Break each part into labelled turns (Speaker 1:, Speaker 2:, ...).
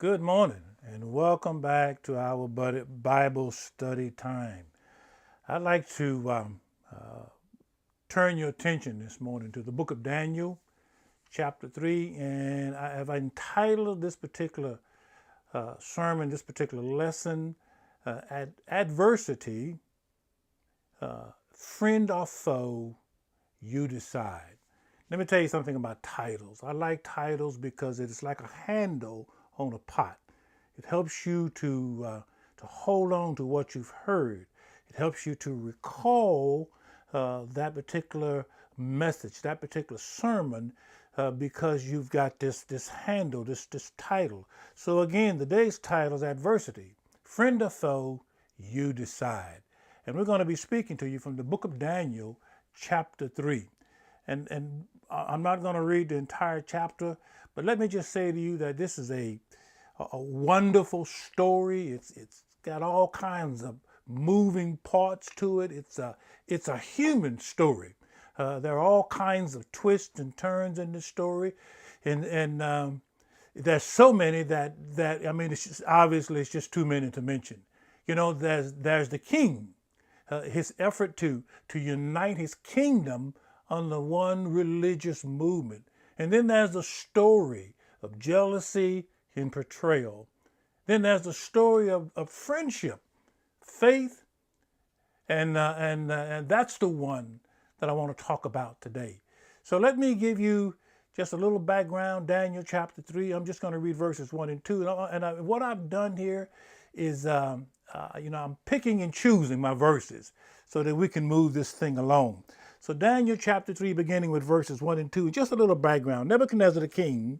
Speaker 1: Good morning and welcome back to our Bible study time. I'd like to turn your attention this morning to the book of Daniel, chapter 3, and I have entitled this particular sermon, this particular lesson, Adversity, Friend or Foe, You Decide. Let me tell you something about titles. I like titles because it's like a handle on a pot. It helps you to hold on to what you've heard. It helps you to recall that particular message, that particular sermon, because you've got this handle, this title. So again, today's title is Adversity, Friend or Foe, You Decide. And we're going to be speaking to you from the book of Daniel, chapter 3. And I'm not going to read the entire chapter, but let me just say to you that this is a wonderful story. It's got all kinds of moving parts to it. It's a human story. There are all kinds of twists and turns in the story, and there's so many that I mean, obviously it's just too many to mention. You know, there's the king, his effort to unite his kingdom under one religious movement. And then there's the story of jealousy and portrayal. Then there's the story of friendship, faith, and that's the one that I want to talk about today. So let me give you just a little background. Daniel chapter 3. I'm just going to read verses 1 and 2. And what I've done here is, I'm picking and choosing my verses so that we can move this thing along. So Daniel chapter 3, beginning with verses 1 and 2, just a little background. Nebuchadnezzar the king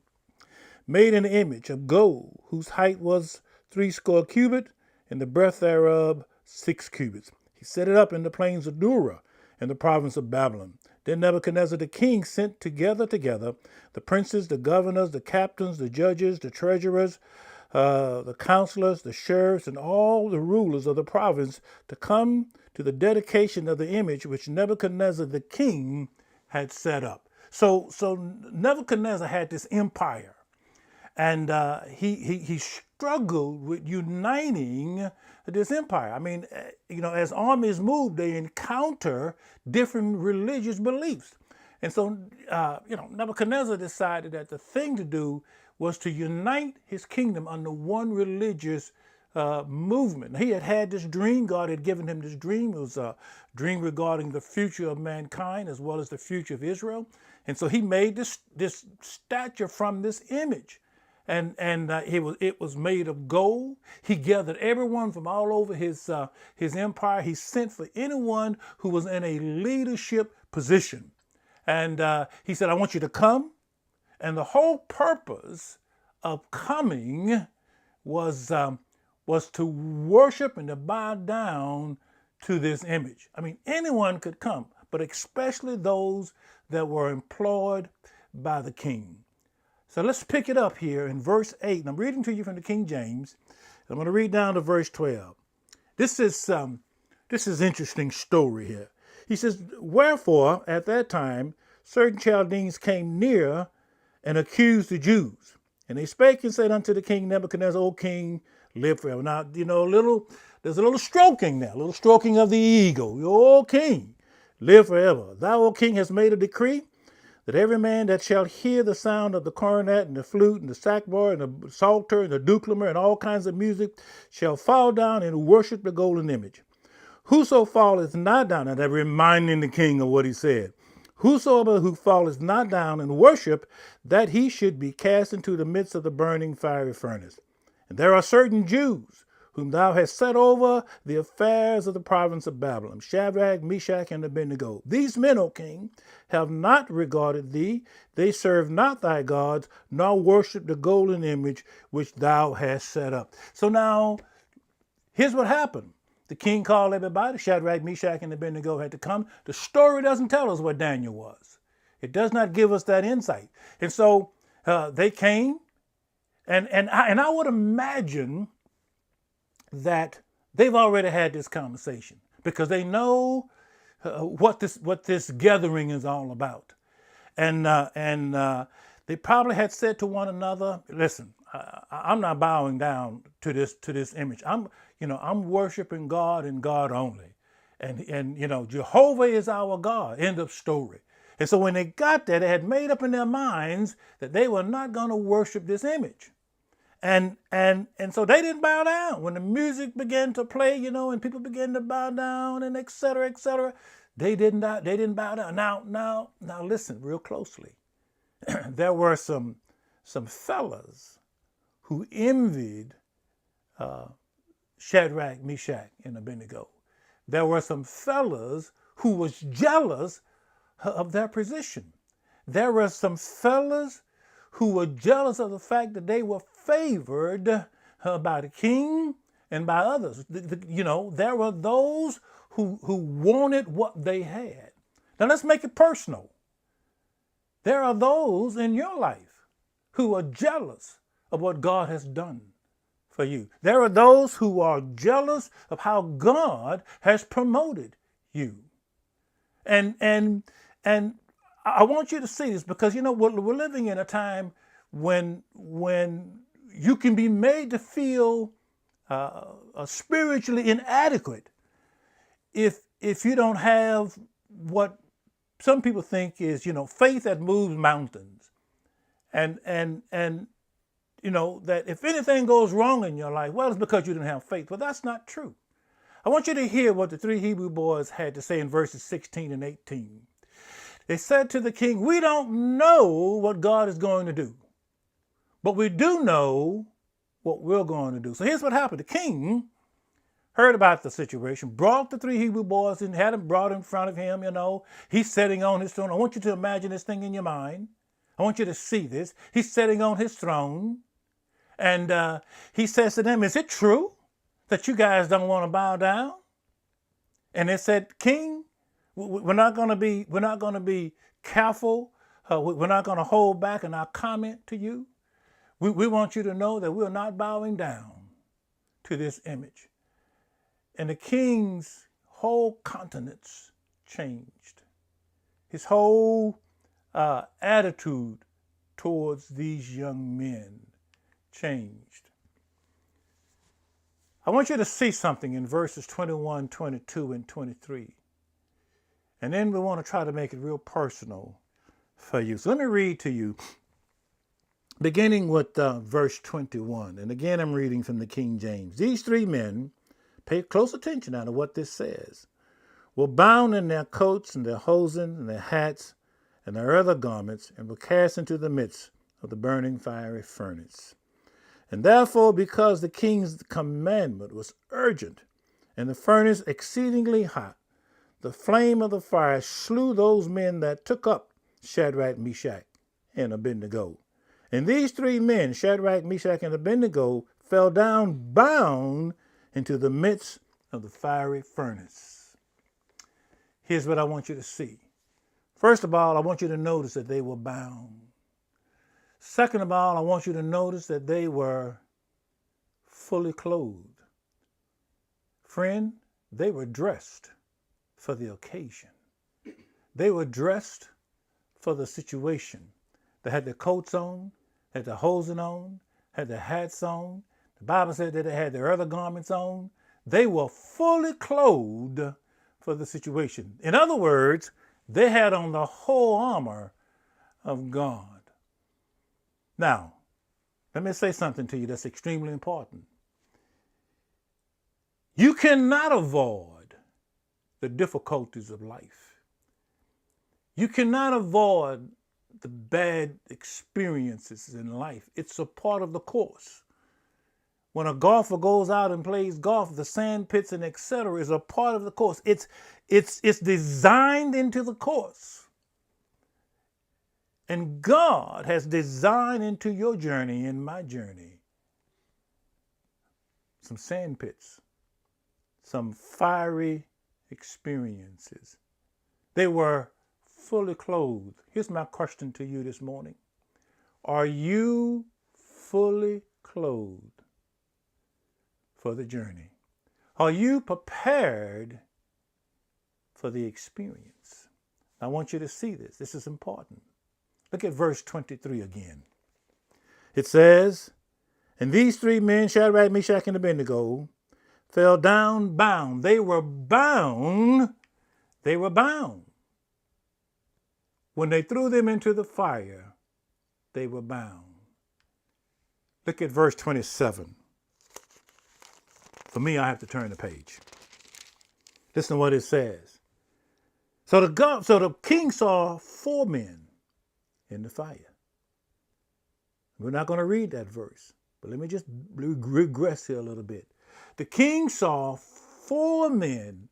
Speaker 1: made an image of gold, whose height was 80 cubits, and the breadth thereof 6 cubits. He set it up in the plains of Dura, in the province of Babylon. Then Nebuchadnezzar the king sent together the princes, the governors, the captains, the judges, the treasurers, the counselors, the sheriffs, and all the rulers of the province to come to the dedication of the image which Nebuchadnezzar the king had set up. So Nebuchadnezzar had this empire, and he struggled with uniting this empire. I mean, as armies move, they encounter different religious beliefs. And so, Nebuchadnezzar decided that the thing to do was to unite his kingdom under one religious movement. He had this dream. God had given him this dream. It was a dream regarding the future of mankind as well as the future of Israel. And so he made this statue from this image. And it was made of gold. He gathered everyone from all over his empire. He sent for anyone who was in a leadership position. And he said, I want you to come. And the whole purpose of coming was to worship and to bow down to this image. I mean, anyone could come, but especially those that were employed by the king. So let's pick it up here in verse 8. And I'm reading to you from the King James. I'm going to read down to verse 12. This is interesting story here. He says, wherefore at that time certain Chaldeans came near and accused the Jews. And they spake and said unto the king Nebuchadnezzar, O king, live forever. Now, there's a little stroking there, a little stroking of the ego. O king, live forever. Thou, O king, hast made a decree that every man that shall hear the sound of the cornet and the flute and the sackbut and the psalter and the dulcimer and all kinds of music shall fall down and worship the golden image. Whoso falleth not down, and they're reminding the king of what he said. Whosoever who falleth not down and worship, that he should be cast into the midst of the burning fiery furnace. And there are certain Jews whom thou hast set over the affairs of the province of Babylon, Shadrach, Meshach, and Abednego. These men, O king, have not regarded thee. They serve not thy gods, nor worship the golden image which thou hast set up. So now, here's what happened. The king called everybody. Shadrach, Meshach, and Abednego had to come. The story doesn't tell us what Daniel was. It does not give us that insight. And so they came, and I would imagine that they've already had this conversation because they know what this gathering is all about, and they probably had said to one another, "Listen, I'm not bowing down to this image. I'm worshiping God and God only. And Jehovah is our God. End of story. And so when they got there, they had made up in their minds that they were not going to worship this image. And so they didn't bow down. When the music began to play, and people began to bow down and et cetera, they didn't bow down. Now listen real closely. There were some fellas who envied Shadrach, Meshach, and Abednego. There were some fellas who was jealous of their position. There were some fellas who were jealous of the fact that they were favored by the king and by others. There were those who wanted what they had. Now let's make it personal. There are those in your life who are jealous of what God has done for you. There are those who are jealous of how God has promoted you. And I want you to see this because, we're living in a time when you can be made to feel spiritually inadequate if you don't have what some people think is, faith that moves mountains. And that if anything goes wrong in your life, well, it's because you didn't have faith. Well, that's not true. I want you to hear what the three Hebrew boys had to say in verses 16 and 18. They said to the king, we don't know what God is going to do, but we do know what we're going to do. So here's what happened. The king heard about the situation, brought the three Hebrew boys and had them brought in front of him, He's sitting on his throne. I want you to imagine this thing in your mind. I want you to see this. He's sitting on his throne. And he says to them, is it true that you guys don't want to bow down? And they said, King, we're not going to be careful. We're not going to hold back in our comment to you. We want you to know that we're not bowing down to this image. And the king's whole countenance changed. His whole attitude towards these young men changed. I want you to see something in verses 21, 22, and 23. And then we want to try to make it real personal for you. So let me read to you, beginning with verse 21. And again, I'm reading from the King James. These three men, pay close attention now to what this says, were bound in their coats and their hosen and their hats and their other garments, and were cast into the midst of the burning fiery furnace. And therefore, because the king's commandment was urgent, and the furnace exceedingly hot, the flame of the fire slew those men that took up Shadrach, Meshach, and Abednego. And these three men, Shadrach, Meshach, and Abednego, fell down bound into the midst of the fiery furnace. Here's what I want you to see. First of all, I want you to notice that they were bound. Second of all, I want you to notice that they were fully clothed. Friend, they were dressed for the occasion. They were dressed for the situation. They had their coats on, had their hosen on, had their hats on. The Bible said that they had their other garments on. They were fully clothed for the situation. In other words, they had on the whole armor of God. Now, let me say something to you that's extremely important. You cannot avoid the difficulties of life. You cannot avoid the bad experiences in life. It's a part of the course. When a golfer goes out and plays golf, the sand pits and etc. is a part of the course. It's designed into the course. And God has designed into your journey and my journey some sand pits, some fiery experiences. They were fully clothed. Here's my question to you this morning. Are you fully clothed for the journey? Are you prepared for the experience? I want you to see this. This is important. Look at verse 23 again. It says, And these three men, Shadrach, Meshach, and Abednego, fell down bound. They were bound. They were bound. When they threw them into the fire, they were bound. Look at verse 27. For me, I have to turn the page. Listen to what it says. So the king saw 4 men in the fire. We're not going to read that verse, but let me just regress here a little bit. The king saw 4 men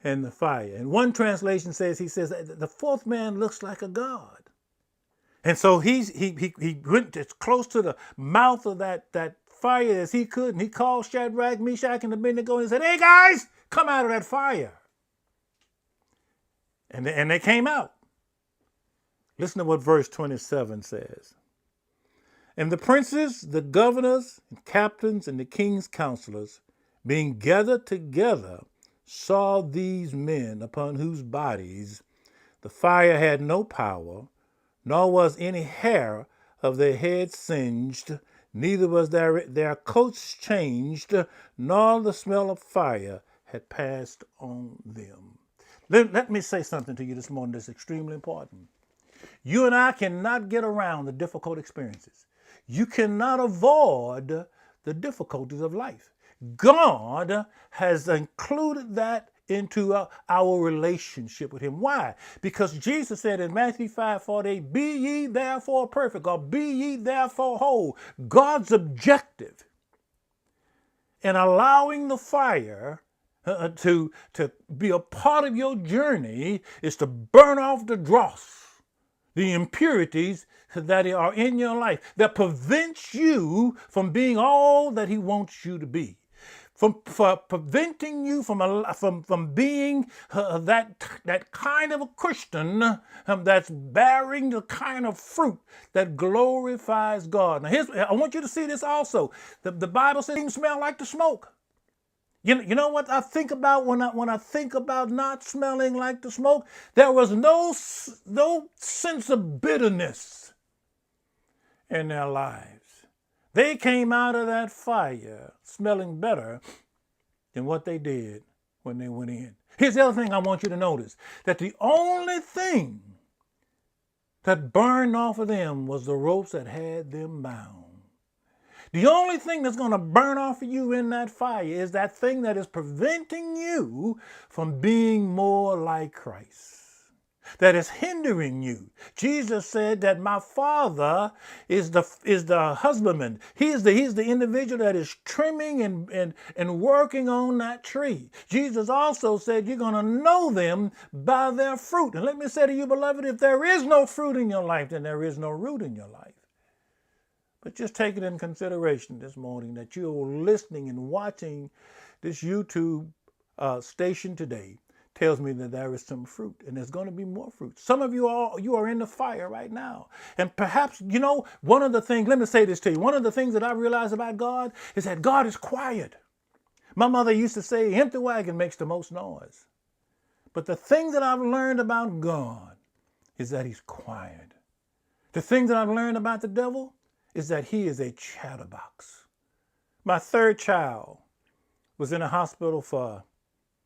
Speaker 1: in the fire. And one translation says, he says, the 4th man looks like a god. And so he went as close to the mouth of that fire as he could, and he called Shadrach, Meshach, and Abednego and said, "Hey guys, come out of that fire." And they came out. Listen to what verse 27 says. And the princes, the governors, and captains, and the king's counselors, being gathered together, saw these men upon whose bodies the fire had no power, nor was any hair of their heads singed, neither was their coats changed, nor the smell of fire had passed on them. Let me say something to you this morning that's extremely important. You and I cannot get around the difficult experiences. You cannot avoid the difficulties of life. God has included that into our relationship with him. Why? Because Jesus said in Matthew 5:48, "Be ye therefore perfect," or "Be ye therefore whole." God's objective in allowing the fire to be a part of your journey is to burn off the dross, the impurities that are in your life that prevents you from being all that he wants you to be. For preventing you from being that kind of a Christian that's bearing the kind of fruit that glorifies God. Now, I want you to see this also. The Bible says things smell like the smoke. You know what I think about when I think about not smelling like the smoke? There was no sense of bitterness in their lives. They came out of that fire smelling better than what they did when they went in. Here's the other thing I want you to notice, that the only thing that burned off of them was the ropes that had them bound. The only thing that's going to burn off of you in that fire is that thing that is preventing you from being more like Christ, that is hindering you. Jesus said that my Father is the husbandman. He's the individual that is trimming and working on that tree. Jesus also said you're going to know them by their fruit. And let me say to you, beloved, if there is no fruit in your life, then there is no root in your life. But just take it in consideration this morning that you're listening and watching this YouTube station today tells me that there is some fruit, and there's going to be more fruit. Some of you are in the fire right now. And perhaps, one of the things, let me say this to you, one of the things that I realize about God is that God is quiet. My mother used to say, empty wagon makes the most noise. But the thing that I've learned about God is that he's quiet. The thing that I've learned about the devil is that he is a chatterbox. My 3rd child was in a hospital for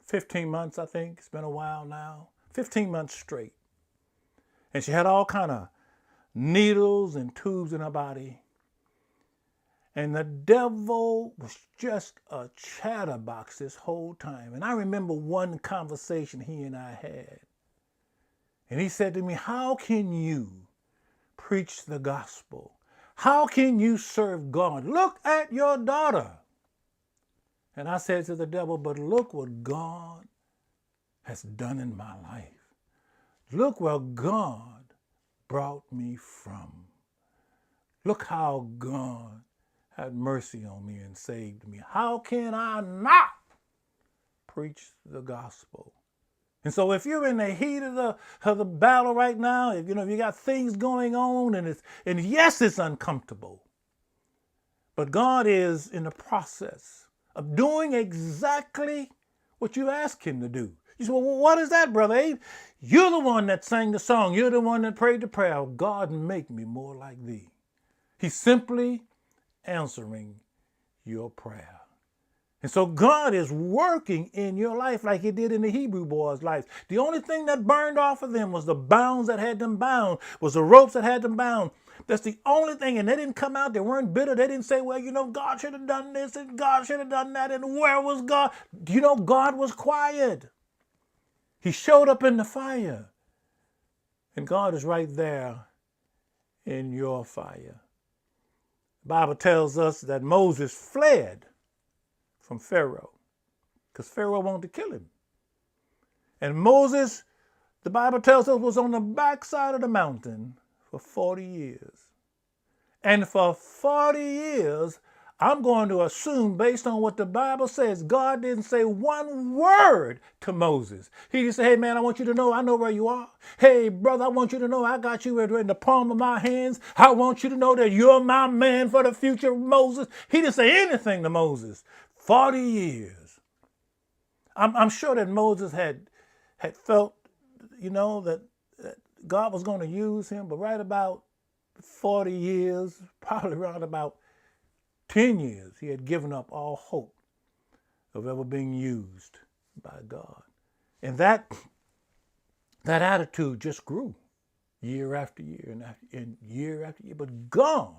Speaker 1: 15 months, I think. It's been a while now. 15 months straight. And she had all kind of needles and tubes in her body. And the devil was just a chatterbox this whole time. And I remember one conversation he and I had. And he said to me, "How can you preach the gospel? How can you serve God? Look at your daughter." And I said to the devil, "But look what God has done in my life. Look where God brought me from. Look how God had mercy on me and saved me. How can I not preach the gospel?" And so if you're in the heat of the battle right now, if you got things going on and yes, it's uncomfortable, but God is in the process of doing exactly what you ask him to do. You say, "Well, what is that, Brother Abe?" You're the one that sang the song. You're the one that prayed the prayer. "God, make me more like thee." He simply answering your prayer. And so God is working in your life like he did in the Hebrew boys' life. The only thing that burned off of them was the bounds that had them bound, was the ropes that had them bound. That's the only thing. And they didn't come out. They weren't bitter. They didn't say, well, God should have done this and God should have done that. And where was God? God was quiet. He showed up in the fire. And God is right there in your fire. The Bible tells us that Moses fled from Pharaoh because Pharaoh wanted to kill him. And Moses, the Bible tells us, was on the backside of the mountain for 40 years. And for 40 years, I'm going to assume, based on what the Bible says, God didn't say one word to Moses. He just said, hey, man, I want you to know I know where you are. Hey, brother, I want you to know I got you in the palm of my hands. I want you to know that you're my man for the future, Moses. He didn't say anything to Moses. 40 years. I'm sure that Moses had felt, that God was going to use him, but right about 40 years, probably around about 10 years, he had given up all hope of ever being used by God. And that attitude just grew year after year and year after year. But God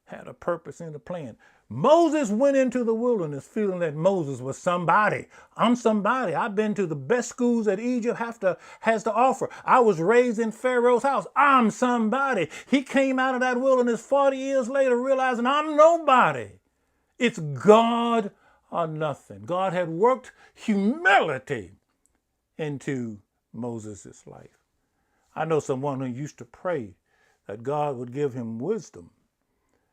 Speaker 1: had a purpose and a plan. Moses went into the wilderness feeling that Moses was somebody. I'm somebody. I've been to the best schools that Egypt has to offer. I was raised in Pharaoh's house. I'm somebody. He came out of that wilderness 40 years later realizing I'm nobody. It's God or nothing. God had worked humility into Moses' life. I know someone who used to pray that God would give him wisdom.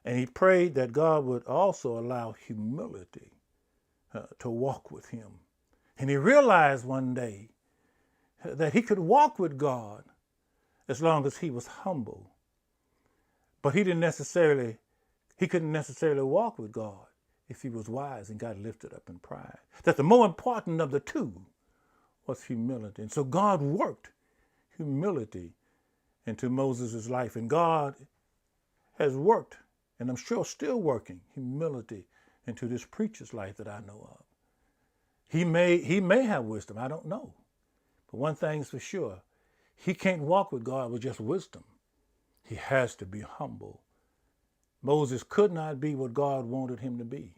Speaker 1: And he prayed that God would also allow humility to walk with him. And he realized one day that he could walk with God as long as he was humble. But he couldn't necessarily walk with God if he was wise and got lifted up in pride. That the more important of the two was humility. And so God worked humility into Moses' life. And God has worked, and I'm sure still working, humility into this preacher's life that I know of. He may have wisdom, I don't know. But one thing's for sure, he can't walk with God with just wisdom. He has to be humble. Moses could not be what God wanted him to be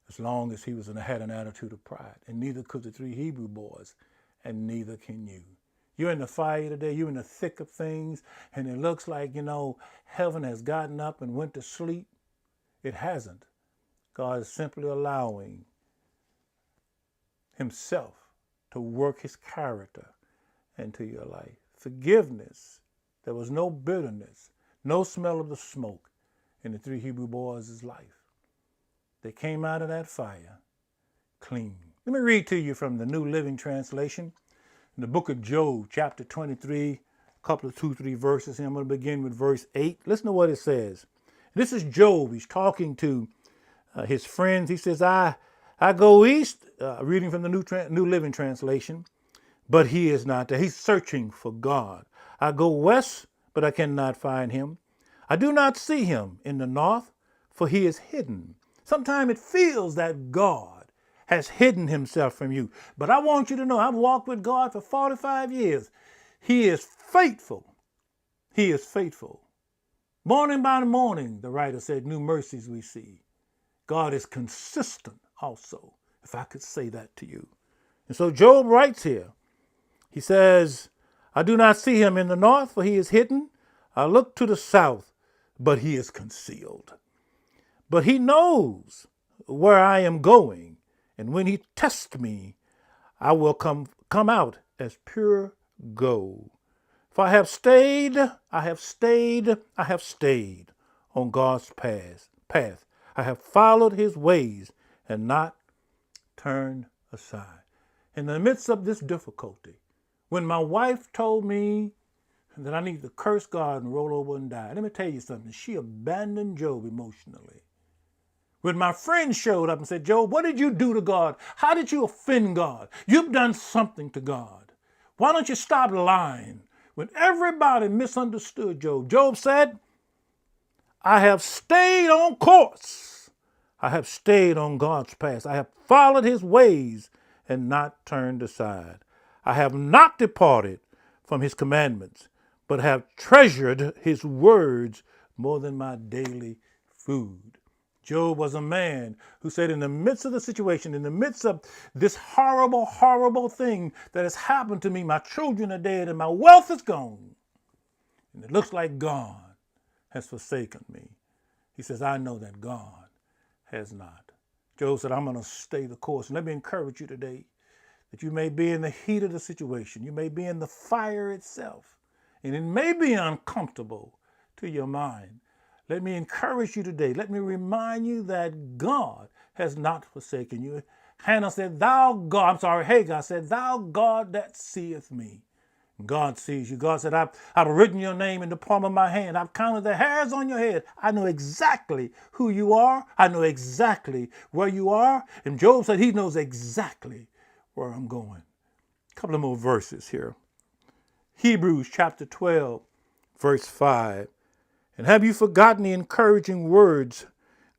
Speaker 1: as long as he had an attitude of pride. And neither could the 3 Hebrew boys, and neither can you. You're in the fire today, you're in the thick of things, and it looks like, heaven has gotten up and went to sleep. It hasn't. God is simply allowing himself to work his character into your life. Forgiveness. There was no bitterness, no smell of the smoke in the 3 Hebrew boys' life. They came out of that fire clean. Let me read to you from the New Living Translation. In the book of Job, chapter 23, a couple of 2-3 verses here. I'm going to begin with verse 8. Listen to what it says. This is Job. He's talking to his friends. He says, I go east, reading from the New Living Translation, but he is not there. He's searching for God. I go west, but I cannot find him. I do not see him in the north, for he is hidden. Sometimes it feels that God has hidden himself from you. But I want you to know, I've walked with God for 45 years. He is faithful. He is faithful. Morning by morning, the writer said, new mercies we see. God is consistent also, if I could say that to you. And so Job writes here. He says, I do not see him in the north, for he is hidden. I look to the south, but he is concealed. But he knows where I am going. And when he tests me, I will come out as pure gold. For I have stayed on God's path. I have followed his ways and not turned aside. In the midst of this difficulty, when my wife told me that I need to curse God and roll over and die, let me tell you something. She abandoned Job emotionally. When my friend showed up and said, Job, what did you do to God? How did you offend God? You've done something to God. Why don't you stop lying? When everybody misunderstood Job, Job said, I have stayed on course. I have stayed on God's path. I have followed his ways and not turned aside. I have not departed from his commandments, but have treasured his words more than my daily food. Job was a man who said, in the midst of the situation, in the midst of this horrible, horrible thing that has happened to me, my children are dead and my wealth is gone, and it looks like God has forsaken me. He says, I know that God has not. Job said, I'm going to stay the course. And let me encourage you today that you may be in the heat of the situation. You may be in the fire itself, and it may be uncomfortable to your mind. Let me encourage you today. Let me remind you that God has not forsaken you. Hagar said, thou God that seeth me. God sees you. God said, I've written your name in the palm of my hand. I've counted the hairs on your head. I know exactly who you are. I know exactly where you are. And Job said he knows exactly where I'm going. A couple of more verses here. Hebrews chapter 12, verse 5. And have you forgotten the encouraging words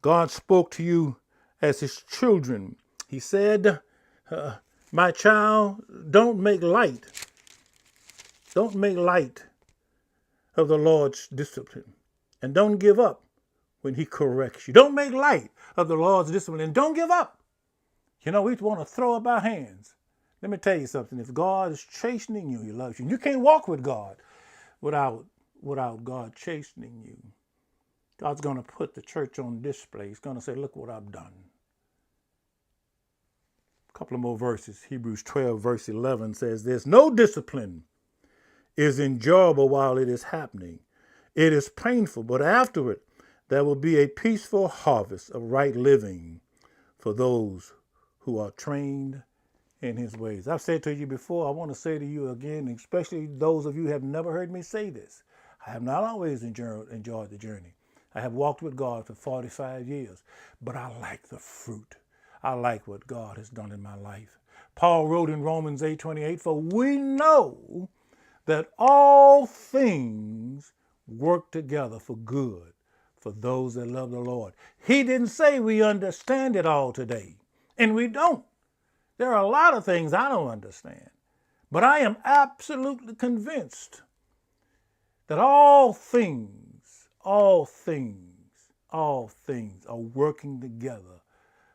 Speaker 1: God spoke to you as his children? He said, my child, don't make light of the Lord's discipline, and don't give up when he corrects you. Don't make light of the Lord's discipline, and don't give up. You know, we want to throw up our hands. Let me tell you something. If God is chastening you, he loves you. You can't walk with God without God chastening you. God's going to put the church on display. He's going to say, look what I've done. A couple of more verses. Hebrews 12, verse 11 says this, no discipline is enjoyable while it is happening. It is painful, but afterward there will be a peaceful harvest of right living for those who are trained in his ways. I've said to you before, I want to say to you again, especially those of you who have never heard me say this. I have not always enjoyed the journey. I have walked with God for 45 years, but I like the fruit. I like what God has done in my life. Paul wrote in Romans 8:28, for we know that all things work together for good for those that love the Lord. He didn't say we understand it all today, and we don't. There are a lot of things I don't understand, but I am absolutely convinced that all things are working together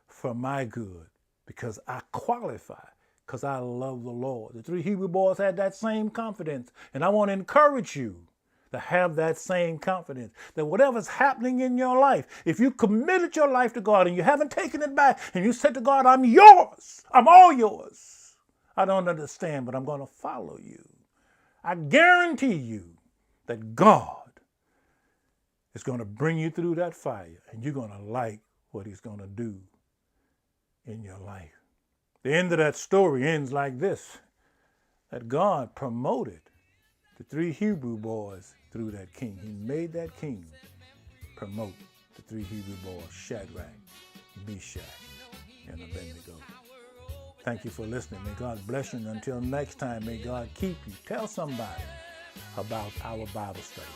Speaker 1: for my good because I qualify, because I love the Lord. The three Hebrew boys had that same confidence, and I want to encourage you to have that same confidence that whatever's happening in your life, if you committed your life to God and you haven't taken it back and you said to God, I'm yours, I'm all yours. I don't understand, but I'm going to follow you. I guarantee you that God is going to bring you through that fire, and you're going to like what he's going to do in your life. The end of that story ends like this, that God promoted the three Hebrew boys through that king. He made that king promote the three Hebrew boys, Shadrach, Meshach, and Abednego. Thank you for listening. May God bless you. And until next time, may God keep you. Tell somebody about our Bible study.